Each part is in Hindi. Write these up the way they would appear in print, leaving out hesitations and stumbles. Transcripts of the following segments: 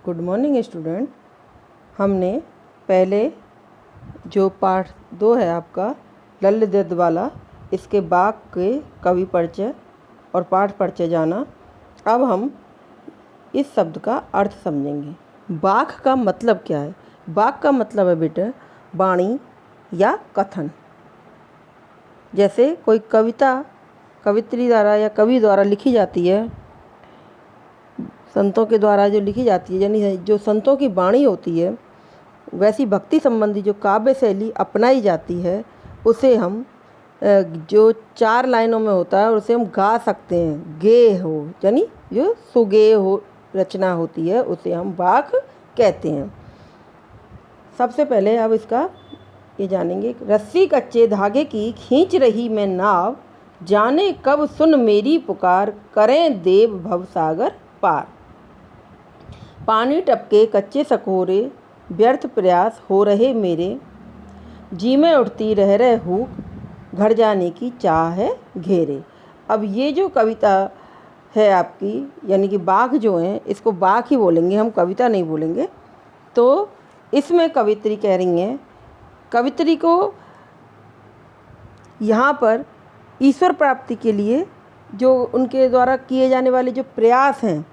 Good morning student. हमने पहले जो पाठ 2 है आपका लल्ल दद्द वाला, इसके बाग के कवि परिचय और पाठ परिचय जाना। अब हम इस शब्द का अर्थ समझेंगे। बाग का मतलब क्या है? बाग का मतलब है बेटे वाणी या कथन। जैसे कोई कविता कवित्री द्वारा या कवि द्वारा लिखी जाती है, संतों के द्वारा जो लिखी जाती है, यानी जो संतों की वाणी होती है, वैसी भक्ति संबंधी जो काव्य शैली अपनाई जाती है उसे हम जो 4 लाइनों में होता है उसे हम गा सकते हैं। गेय हो यानी जो सुगेय हो रचना होती है उसे हम बाग कहते हैं। सबसे पहले अब इसका ये जानेंगे। रस्सी कच्चे धागे की खींच रही मैं नाव, जाने कब सुन मेरी पुकार, करें देव भवसागर पार। पानी टपके कच्चे सकोरे, व्यर्थ प्रयास हो रहे मेरे, जी में उठती रह रहे हूँ, घर जाने की चाह है घेरे। अब ये जो कविता है आपकी, यानी कि बाग जो हैं, इसको बाग ही बोलेंगे हम, कविता नहीं बोलेंगे। तो इसमें कवित्री कह रही हैं, कवित्री को यहाँ पर ईश्वर प्राप्ति के लिए जो उनके द्वारा किए जाने वाले जो प्रयास हैं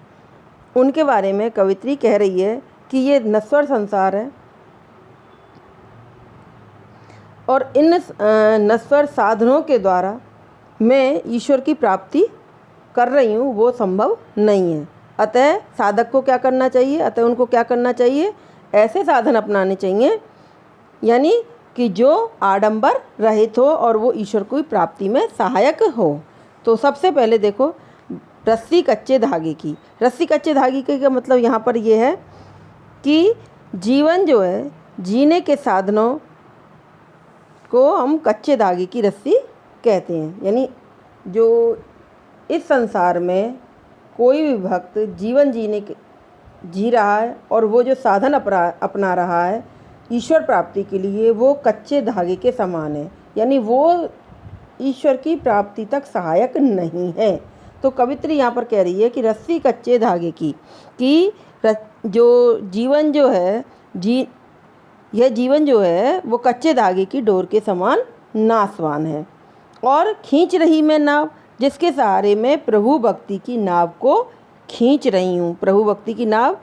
उनके बारे में कवित्री कह रही है कि ये नश्वर संसार है और इन नश्वर साधनों के द्वारा मैं ईश्वर की प्राप्ति कर रही हूँ, वो संभव नहीं है। अतः साधक को क्या करना चाहिए? अतः उनको क्या करना चाहिए? ऐसे साधन अपनाने चाहिए यानी कि जो आडंबर रहित हो और वो ईश्वर की प्राप्ति में सहायक हो। तो सबसे पहले देखो, रस्सी कच्चे धागे की। रस्सी कच्चे धागे की का मतलब यहाँ पर ये है कि जीवन जो है, जीने के साधनों को हम कच्चे धागे की रस्सी कहते हैं। यानी जो इस संसार में कोई भी भक्त जीवन जी रहा है और वो जो साधन अपना रहा है ईश्वर प्राप्ति के लिए, वो कच्चे धागे के समान है, यानी वो ईश्वर की प्राप्ति तक सहायक नहीं है। तो कवित्री यहाँ पर कह रही है कि रस्सी कच्चे धागे की, कि जो जीवन जो है यह जीवन जो है वो कच्चे धागे की डोर के समान नासवान है। और खींच रही मैं नाव, जिसके सहारे मैं प्रभु भक्ति की नाव को खींच रही हूँ। प्रभु भक्ति की नाव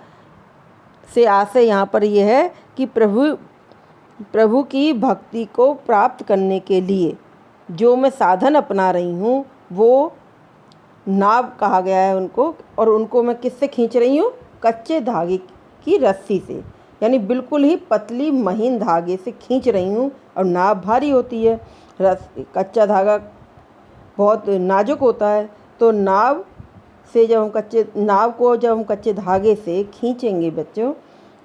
से आशय यहाँ पर यह है कि प्रभु की भक्ति को प्राप्त करने के लिए जो मैं साधन अपना रही हूँ वो नाव कहा गया है उनको। और उनको मैं किससे खींच रही हूँ? कच्चे धागे की रस्सी से, यानी बिल्कुल ही पतली महीन धागे से खींच रही हूँ। और नाव भारी होती है, कच्चा धागा बहुत नाजुक होता है, तो नाव को जब हम कच्चे धागे से खींचेंगे बच्चों,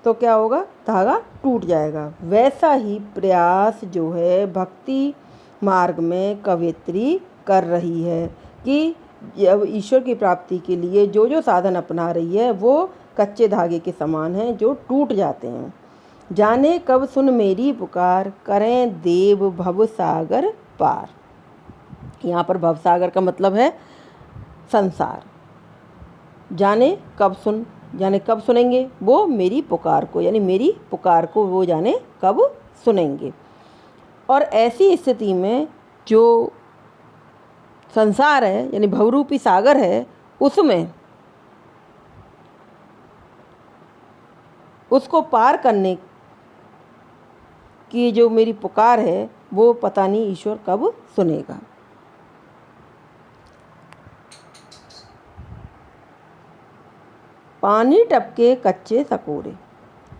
तो क्या होगा? धागा टूट जाएगा। वैसा ही प्रयास जो है भक्ति मार्ग में कवित्री कर रही है कि जब ईश्वर की प्राप्ति के लिए जो जो साधन अपना रही है वो कच्चे धागे के समान हैं जो टूट जाते हैं। जाने कब सुन मेरी पुकार, करें देव भवसागर पार। यहाँ पर भवसागर का मतलब है संसार। जाने कब सुनेंगे वो मेरी पुकार को, यानी मेरी पुकार को वो जाने कब सुनेंगे। और ऐसी स्थिति में जो संसार है यानी भवरूपी सागर है, उसमें उसको पार करने की जो मेरी पुकार है वो पता नहीं ईश्वर कब सुनेगा। पानी टपके कच्चे सकोरे।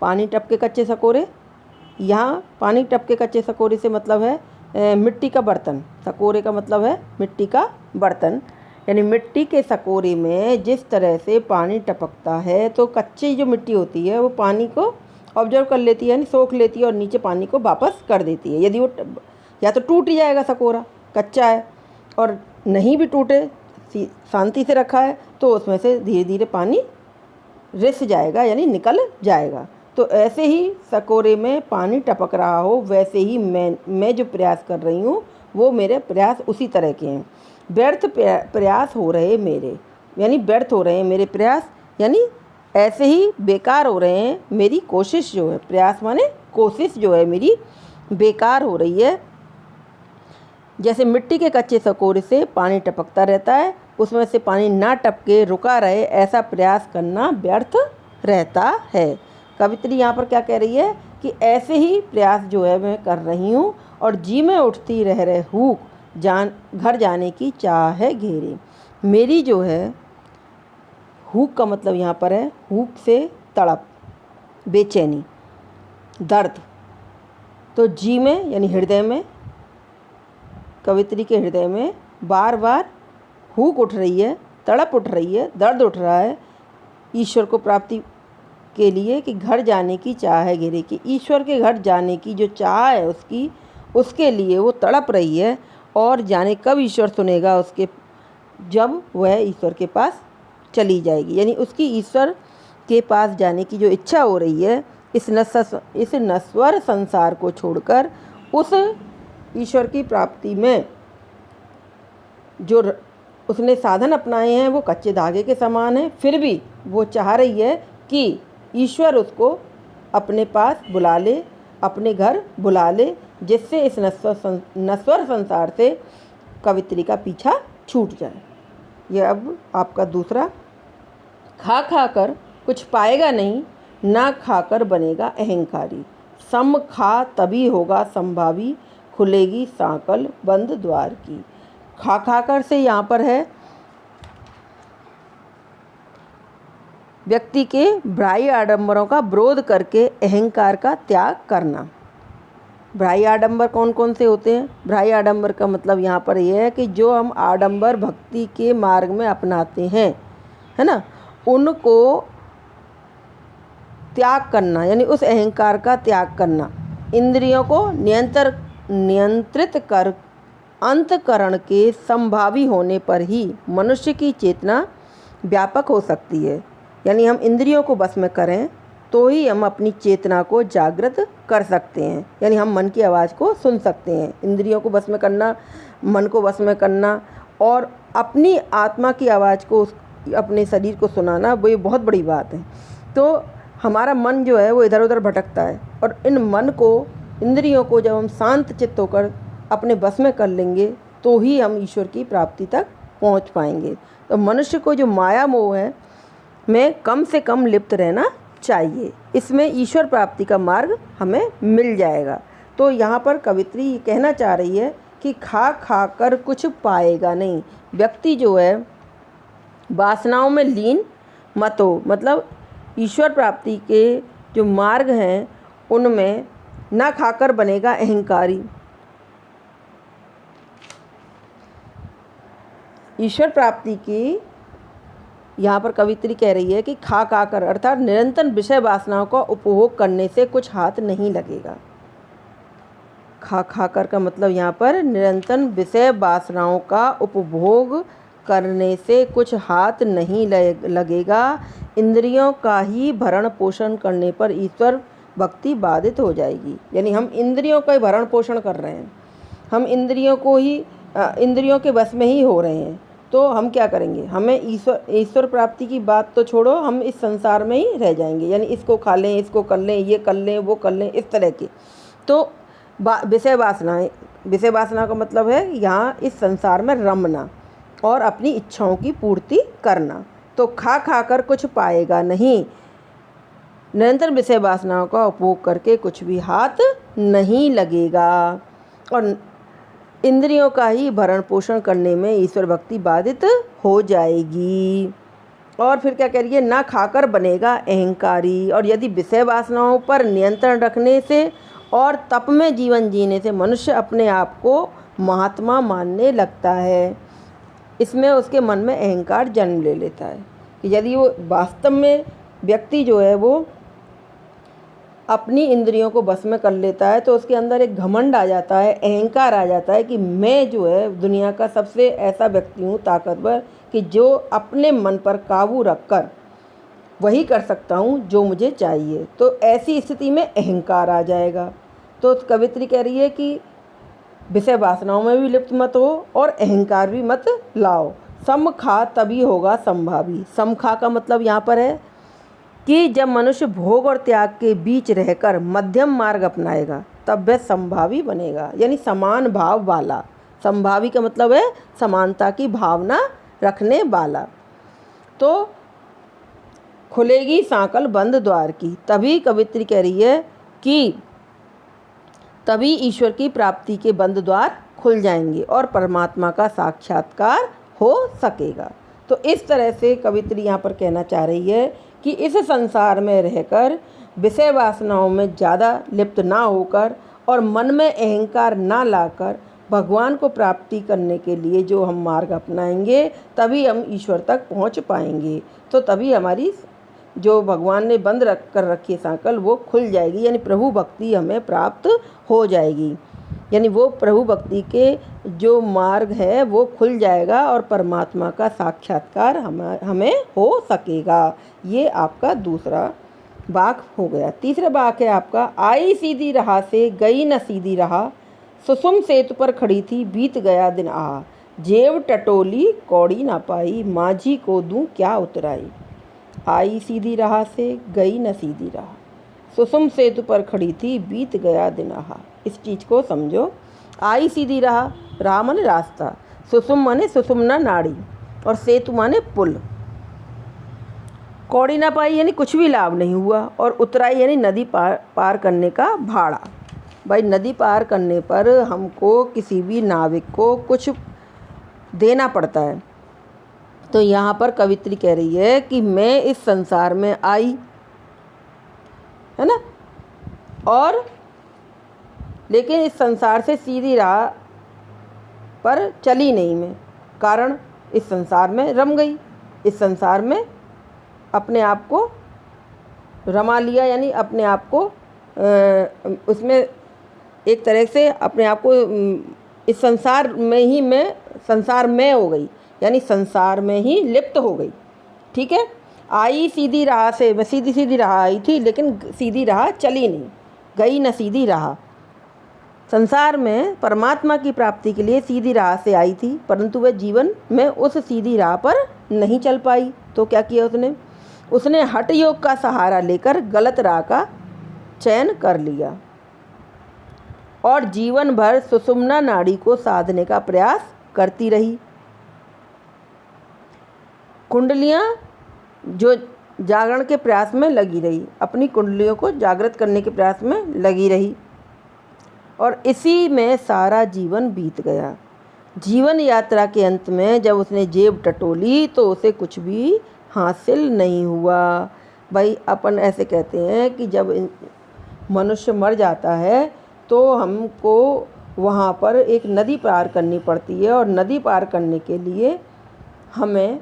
पानी टपके कच्चे सकोरे, यहाँ पानी टपके कच्चे सकोरे से मतलब है मिट्टी का बर्तन। सकोरे का मतलब है मिट्टी का बर्तन, यानी मिट्टी के सकोरे में जिस तरह से पानी टपकता है तो कच्ची जो मिट्टी होती है वो पानी को ऑब्जर्व कर लेती है, यानी सोख लेती है और नीचे पानी को वापस कर देती है। यदि वो या तो टूट ही जाएगा, सकोरा कच्चा है, और नहीं भी टूटे, शांति से रखा है, तो उसमें से धीरे धीरे पानी रिस जाएगा यानी निकल जाएगा। तो ऐसे ही सकोरे में पानी टपक रहा हो, वैसे ही मैं जो प्रयास कर रही हूँ वो मेरे प्रयास उसी तरह के हैं। व्यर्थ प्रयास हो रहे मेरे, यानी व्यर्थ हो रहे हैं मेरे प्रयास, यानी ऐसे ही बेकार हो रहे हैं। मेरी कोशिश जो है, प्रयास माने कोशिश जो है मेरी बेकार हो रही है। जैसे मिट्टी के कच्चे सकोरे से पानी टपकता रहता है, उसमें से पानी ना टपके रुका रहे, ऐसा प्रयास करना व्यर्थ रहता है। कवित्री यहाँ पर क्या कह रही है कि ऐसे ही प्रयास जो है मैं कर रही हूँ और जी में उठती रह रहे हुक घर जाने की चाह है घेरे। मेरी जो है हुक का मतलब यहाँ पर है हुक से तड़प, बेचैनी, दर्द। तो जी में यानी हृदय में, कवित्री के हृदय में बार बार हुक उठ रही है, तड़प उठ रही है, दर्द उठ रहा है ईश्वर को प्राप्ति के लिए कि घर जाने की चाह है घेरे। कि ईश्वर के घर जाने की जो चाह है उसकी, उसके लिए वो तड़प रही है। और जाने कब ईश्वर सुनेगा उसके, जब वह ईश्वर के पास चली जाएगी। यानी उसकी ईश्वर के पास जाने की जो इच्छा हो रही है, इस नश्वर संसार को छोड़कर उस ईश्वर की प्राप्ति में जो उसने साधन अपनाए हैं वो कच्चे धागे के समान हैं। फिर भी वो चाह रही है कि ईश्वर उसको अपने पास बुला ले, अपने घर बुला ले, जिससे इस नश्वर संसार से कवित्री का पीछा छूट जाए। यह अब आपका दूसरा, खा खा कर कुछ पाएगा नहीं, ना खाकर बनेगा अहंकारी। सम खा तभी होगा संभावी, खुलेगी सांकल बंद द्वार की। खा खाकर से यहाँ पर है व्यक्ति के बाह्य आडंबरों का विरोध करके अहंकार का त्याग करना। बाह्य आडंबर कौन कौन से होते हैं? बाह्य आडंबर का मतलब यहाँ पर यह है कि जो हम आडंबर भक्ति के मार्ग में अपनाते हैं, है ना, उनको त्याग करना, यानी उस अहंकार का त्याग करना। इंद्रियों को नियंत्रित कर अंतःकरण के संभावी होने पर ही मनुष्य की चेतना व्यापक हो सकती है। यानी हम इंद्रियों को बस में करें तो ही हम अपनी चेतना को जागृत कर सकते हैं। यानी हम मन की आवाज़ को सुन सकते हैं। इंद्रियों को बस में करना, मन को बस में करना और अपनी आत्मा की आवाज़ को, अपने शरीर को सुनाना, वो ये बहुत बड़ी बात है। तो हमारा मन जो है वो इधर उधर भटकता है और इन मन को, इंद्रियों को जब हम शांत चित्त होकर अपने बस में कर लेंगे तो ही हम ईश्वर की प्राप्ति तक पहुंच पाएंगे। तो मनुष्य को जो माया मोह है में कम से कम लिप्त रहना चाहिए, इसमें ईश्वर प्राप्ति का मार्ग हमें मिल जाएगा। तो यहाँ पर कवित्री कहना चाह रही है कि खा खा कर कुछ पाएगा नहीं। व्यक्ति जो है वासनाओं में लीन मत हो, मतलब ईश्वर प्राप्ति के जो मार्ग हैं उनमें ना खाकर बनेगा अहंकारी। ईश्वर प्राप्ति की यहाँ पर कवित्री कह रही है कि खा खा कर, अर्थात निरंतर विषय वासनाओं का उपभोग करने से कुछ हाथ नहीं लगेगा। खा खा कर का मतलब यहाँ पर निरंतर विषय वासनाओं का उपभोग करने से कुछ हाथ नहीं लगेगा। इंद्रियों का ही भरण पोषण करने पर ईश्वर भक्ति बाधित हो जाएगी। यानी हम इंद्रियों का ही भरण पोषण कर रहे हैं, हम इंद्रियों को ही इंद्रियों के बस में ही हो रहे हैं, तो हम क्या करेंगे? हमें ईश्वर प्राप्ति की बात तो छोड़ो, हम इस संसार में ही रह जाएंगे। यानी इसको खा लें, इसको कर लें, ये कर लें, वो कर लें, इस तरह की। तो विषय वासना का मतलब है यहाँ इस संसार में रमना और अपनी इच्छाओं की पूर्ति करना। तो खा खा कर कुछ पाएगा नहीं, निरंतर विषय वासनाओं का उपभोग करके कुछ भी हाथ नहीं लगेगा और इंद्रियों का ही भरण पोषण करने में ईश्वर भक्ति बाधित हो जाएगी। और फिर क्या कह रही है? ना खाकर बनेगा अहंकारी। और यदि विषय वासनाओं पर नियंत्रण रखने से और तप में जीवन जीने से मनुष्य अपने आप को महात्मा मानने लगता है, इसमें उसके मन में अहंकार जन्म ले लेता है कि यदि वो वास्तव में व्यक्ति जो है वो अपनी इंद्रियों को बस में कर लेता है तो उसके अंदर एक घमंड आ जाता है, अहंकार आ जाता है कि मैं जो है दुनिया का सबसे ऐसा व्यक्ति हूँ ताकतवर कि जो अपने मन पर काबू रखकर वही कर सकता हूँ जो मुझे चाहिए। तो ऐसी स्थिति में अहंकार आ जाएगा। तो कवित्री कह रही है कि विषय वासनाओं में भी लिप्त मत हो और अहंकार भी मत लाओ। सम खा तभी होगा संभावी। सम खा का मतलब यहाँ पर है कि जब मनुष्य भोग और त्याग के बीच रहकर मध्यम मार्ग अपनाएगा तब वह संभावी बनेगा, यानी समान भाव वाला। संभावी का मतलब है समानता की भावना रखने वाला। तो खुलेगी सांकल बंद द्वार की। तभी कवित्री कह रही है कि तभी ईश्वर की प्राप्ति के बंद द्वार खुल जाएंगे और परमात्मा का साक्षात्कार हो सकेगा। तो इस तरह से कवित्री यहाँ पर कहना चाह रही है कि इस संसार में रहकर विषय वासनाओं में ज़्यादा लिप्त ना होकर और मन में अहंकार ना लाकर भगवान को प्राप्ति करने के लिए जो हम मार्ग अपनाएंगे तभी हम ईश्वर तक पहुँच पाएंगे। तो तभी हमारी जो भगवान ने बंद कर रखी है सांकल वो खुल जाएगी, यानी प्रभु भक्ति हमें प्राप्त हो जाएगी, यानी वो प्रभु भक्ति के जो मार्ग है वो खुल जाएगा और परमात्मा का साक्षात्कार हमें हो सकेगा। ये आपका दूसरा वाक्य हो गया। तीसरा वाक्य है आपका, आई सीधी राह से गई न सीधी राह, सुसुम सेतु पर खड़ी थी बीत गया दिन आ, जेब टटोली कौड़ी ना पाई, माझी को दूं क्या उतराई। आई सीधी राह से गई न सीधी राह, सुसुम सेतु पर खड़ी थी बीत गया दिन आ। इस चीज़ को समझो। आई सीधी राह, राह माने रास्ता, सुसुम माने सुसुमना नाड़ी, और सेतु माने पुल। कौड़ी ना पाई यानी कुछ भी लाभ नहीं हुआ, और उतराई यानी नदी पार करने का भाड़ा। भाई नदी पार करने पर हमको किसी भी नाविक को कुछ देना पड़ता है। तो यहाँ पर कवित्री कह रही है कि मैं इस संसार में आई, है ना, और लेकिन इस संसार से सीधी राह पर चली नहीं मैं, कारण इस संसार में रम गई, इस संसार में अपने आप को रमा लिया, यानी अपने आप को उसमें एक तरह से अपने आप को इस संसार में ही मैं संसार में हो गई, यानी संसार में ही लिप्त हो गई। ठीक है। आई सीधी राह से, मैं सीधी सीधी राह आई थी लेकिन सीधी राह चली नहीं, गई न सीधी राह। संसार में परमात्मा की प्राप्ति के लिए सीधी राह से आई थी, परंतु वह जीवन में उस सीधी राह पर नहीं चल पाई। तो क्या किया उसने हठ योग का सहारा लेकर गलत राह का चयन कर लिया और जीवन भर सुषुम्ना नाड़ी को साधने का प्रयास करती रही। कुंडलियाँ जो जागरण के प्रयास में लगी रही, अपनी कुंडलियों को जागृत करने के प्रयास में लगी रही, और इसी में सारा जीवन बीत गया। जीवन यात्रा के अंत में जब उसने जेब टटोली तो उसे कुछ भी हासिल नहीं हुआ। भाई अपन ऐसे कहते हैं कि जब मनुष्य मर जाता है तो हमको वहाँ पर एक नदी पार करनी पड़ती है, और नदी पार करने के लिए हमें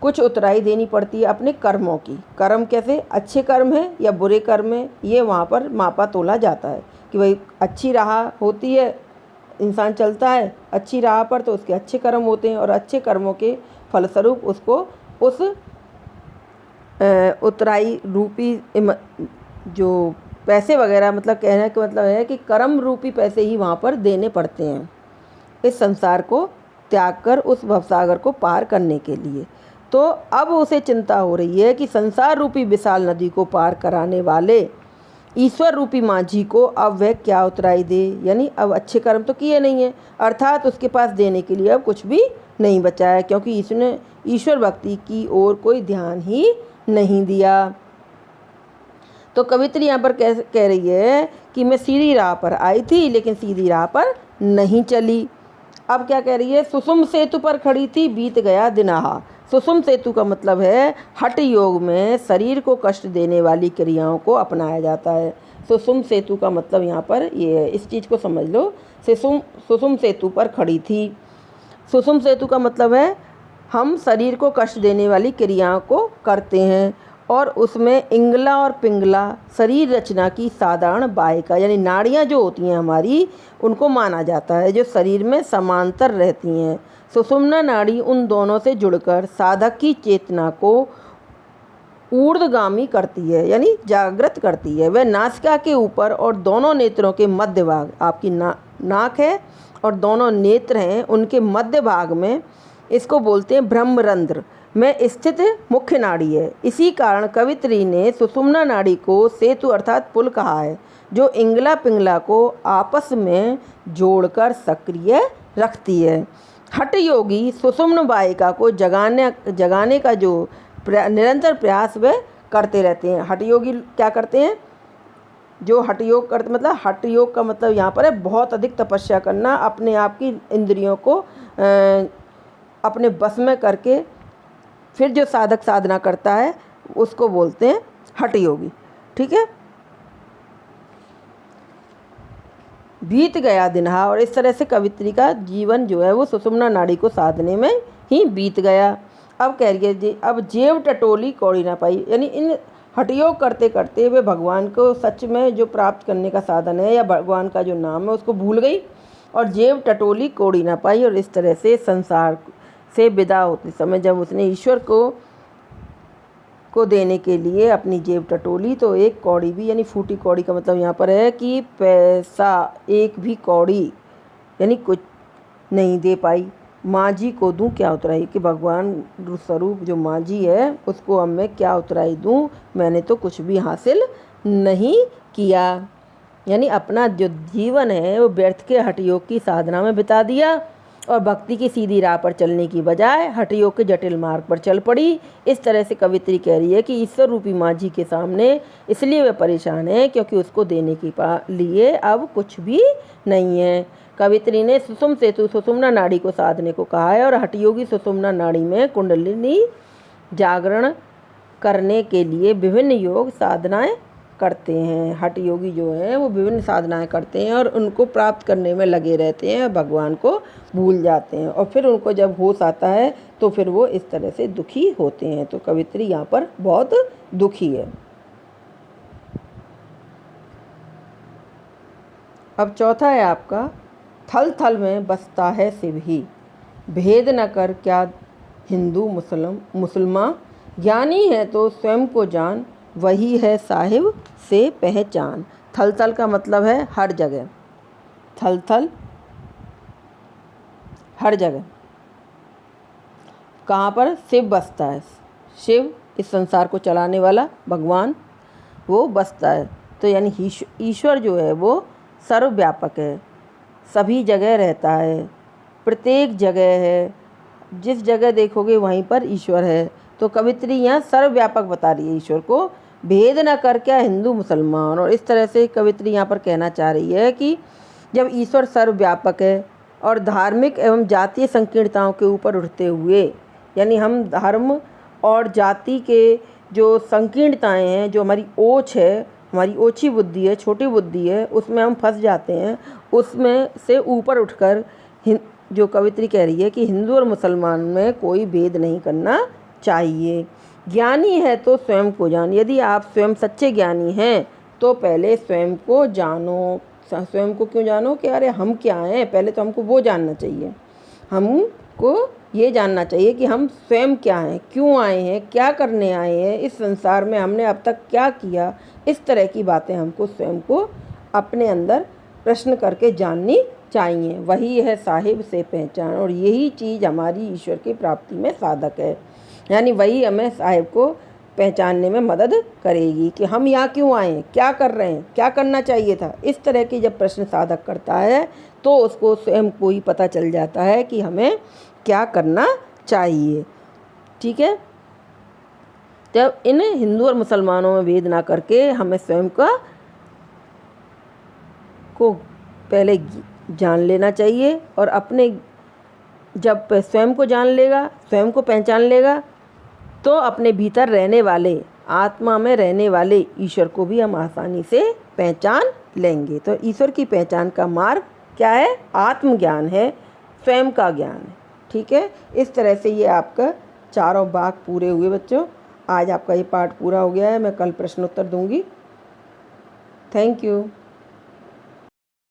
कुछ उतराई देनी पड़ती है अपने कर्मों की। कर्म कैसे, अच्छे कर्म है या बुरे कर्म है, ये वहाँ पर मापा तोला जाता है कि भाई अच्छी राह होती है, इंसान चलता है अच्छी राह पर तो उसके अच्छे कर्म होते हैं, और अच्छे कर्मों के फलस्वरूप उसको उस उतराई रूपी जो पैसे वगैरह, मतलब कहने का मतलब है कि कर्म रूपी पैसे ही वहाँ पर देने पड़ते हैं इस संसार को त्याग कर उस भवसागर को पार करने के लिए। तो अब उसे चिंता हो रही है कि संसार रूपी विशाल नदी को पार कराने वाले ईश्वर रूपी माझी को अब वह क्या उतराई दे, यानी अब अच्छे कर्म तो किए नहीं है, अर्थात उसके पास देने के लिए अब कुछ भी नहीं बचा है, क्योंकि इसने ईश्वर भक्ति की ओर कोई ध्यान ही नहीं दिया। तो कवित्री यहाँ पर कह रही है कि मैं सीधी राह पर आई थी लेकिन सीधी राह पर नहीं चली। अब क्या कह रही है, सुषुम सेतु पर खड़ी थी बीत गया दिनाहा। सुषुम सेतु का मतलब है हठ योग में शरीर को कष्ट देने वाली क्रियाओं को अपनाया जाता है। सुषुम सेतु का मतलब यहाँ पर ये है, इस चीज़ को समझ लो। सुषुम सेतु पर खड़ी थी, सुषुम सेतु का मतलब है हम शरीर को कष्ट देने वाली क्रियाओं को करते हैं, और उसमें इंगला और पिंगला शरीर रचना की साधारण बाहिका, यानी नाड़ियाँ जो होती हैं हमारी, उनको माना जाता है जो शरीर में समांतर रहती हैं। सुषुम्ना नाड़ी उन दोनों से जुड़कर साधक की चेतना को ऊर्ध्वगामी करती है, यानी जागृत करती है। वह नासिका के ऊपर और दोनों नेत्रों के मध्य भाग, आपकी नाक है और दोनों नेत्र हैं, उनके मध्य भाग में, इसको बोलते हैं ब्रह्मरंध्र, में स्थित मुख्य नाड़ी है। इसी कारण कवित्री ने सुषुम्ना नाड़ी को सेतु अर्थात पुल कहा है, जो इंगला पिंगला को आपस में जोड़कर सक्रिय रखती है। हठ योगी सुषुम्न वाहिका को जगाने का जो निरंतर प्रयास वे करते रहते हैं। हठ योगी क्या करते हैं? जो हठ योग करते, मतलब हठ योग का मतलब यहाँ पर है बहुत अधिक तपस्या करना, अपने आप की इंद्रियों को अपने बस में करके फिर जो साधक साधना करता है उसको बोलते हैं हठ योगी। ठीक है। बीत गया दिनहा, और इस तरह से कवित्री का जीवन जो है वो सुषुम्ना नाड़ी को साधने में ही बीत गया। अब कह रही है जी, अब जेव टटोली कौड़ी ना पाई, यानी इन हठयोग करते करते वे भगवान को सच में जो प्राप्त करने का साधन है या भगवान का जो नाम है उसको भूल गई और जेव टटोली कौड़ी ना पाई। और इस तरह से संसार से विदा होते समय जब उसने ईश्वर को देने के लिए अपनी जेब टटोली, तो एक कौड़ी भी, यानी फूटी कौड़ी का मतलब यहाँ पर है कि पैसा एक भी कौड़ी यानी कुछ नहीं दे पाई। माँ जी को दूँ क्या उतराई, कि भगवान स्वरूप जो माँ जी है उसको अब मैं क्या उतराई दूँ, मैंने तो कुछ भी हासिल नहीं किया। यानी अपना जो जीवन है वो व्यर्थ के हठयोग की साधना में बिता दिया और भक्ति की सीधी राह पर चलने की बजाय हठयोग के जटिल मार्ग पर चल पड़ी। इस तरह से कवित्री कह रही है कि ईश्वर रूपी माँ जी के सामने इसलिए वे परेशान है क्योंकि उसको देने के लिए अब कुछ भी नहीं है। कवित्री ने सुषुम सेतु सुषुम्ना नाड़ी को साधने को कहा है और हठयोगी सुषुम्ना नाड़ी में कुंडलिनी जागरण करने के लिए विभिन्न योग साधनाएं करते हैं। हठ योगी जो है वो विभिन्न साधनाएं करते हैं और उनको प्राप्त करने में लगे रहते हैं, भगवान को भूल जाते हैं और फिर उनको जब होश आता है तो फिर वो इस तरह से दुखी होते हैं। तो कवित्री यहाँ पर बहुत दुखी है। अब चौथा है आपका, थल थल में बसता है शिव ही, भेद न कर क्या हिंदू मुसलमान, ज्ञानी है तो स्वयं को जान, वही है साहिब से पहचान। थल थल का मतलब है हर जगह, थल थल हर जगह। कहाँ पर? शिव बसता है। शिव इस संसार को चलाने वाला भगवान वो बसता है। तो यानी ईश्वर जो है वो सर्वव्यापक है, सभी जगह रहता है, प्रत्येक जगह है, जिस जगह देखोगे वहीं पर ईश्वर है। तो कवित्री यहाँ सर्वव्यापक बता रही है ईश्वर को, भेद न कर क्या हिंदू मुसलमान। और इस तरह से कवित्री यहाँ पर कहना चाह रही है कि जब ईश्वर सर्वव्यापक है और धार्मिक एवं जातीय संकीर्णताओं के ऊपर उठते हुए, यानी हम धर्म और जाति के जो संकीर्णताएं हैं, जो हमारी ओछ है, हमारी ओछी बुद्धि है, छोटी बुद्धि है, उसमें हम फंस जाते हैं, उसमें से ऊपर उठकर जो कवित्री कह रही है कि हिंदू और मुसलमान में कोई भेद नहीं करना चाहिए। ज्ञानी है तो स्वयं को जान, यदि आप स्वयं सच्चे ज्ञानी हैं तो पहले स्वयं को जानो। स्वयं को क्यों जानो कि अरे हम क्या हैं, पहले तो हमको वो जानना चाहिए। हमको ये जानना चाहिए कि हम स्वयं क्या हैं, क्यों आए हैं, क्या करने आए हैं, इस संसार में हमने अब तक क्या किया। इस तरह की बातें हमको स्वयं को अपने अंदर प्रश्न करके जाननी चाहिए। वही है साहिब से पहचान, और यही चीज़ हमारी ईश्वर की प्राप्ति में साधक है। यानी वही हमें साहिब को पहचानने में मदद करेगी कि हम यहाँ क्यों आए हैं, क्या कर रहे हैं, क्या करना चाहिए था। इस तरह की जब प्रश्न साधक करता है तो उसको स्वयं को ही पता चल जाता है कि हमें क्या करना चाहिए। ठीक है। जब इन हिंदू और मुसलमानों में भेद ना करके हमें स्वयं को पहले जान लेना चाहिए, और अपने जब स्वयं को जान लेगा, स्वयं को पहचान लेगा, तो अपने भीतर रहने वाले, आत्मा में रहने वाले ईश्वर को भी हम आसानी से पहचान लेंगे। तो ईश्वर की पहचान का मार्ग क्या है? आत्मज्ञान है, स्वयं का ज्ञान है। ठीक है। इस तरह से ये आपका चारों भाग पूरे हुए बच्चों। आज आपका ये पाठ पूरा हो गया है। मैं कल प्रश्न उत्तर दूंगी। Thank you.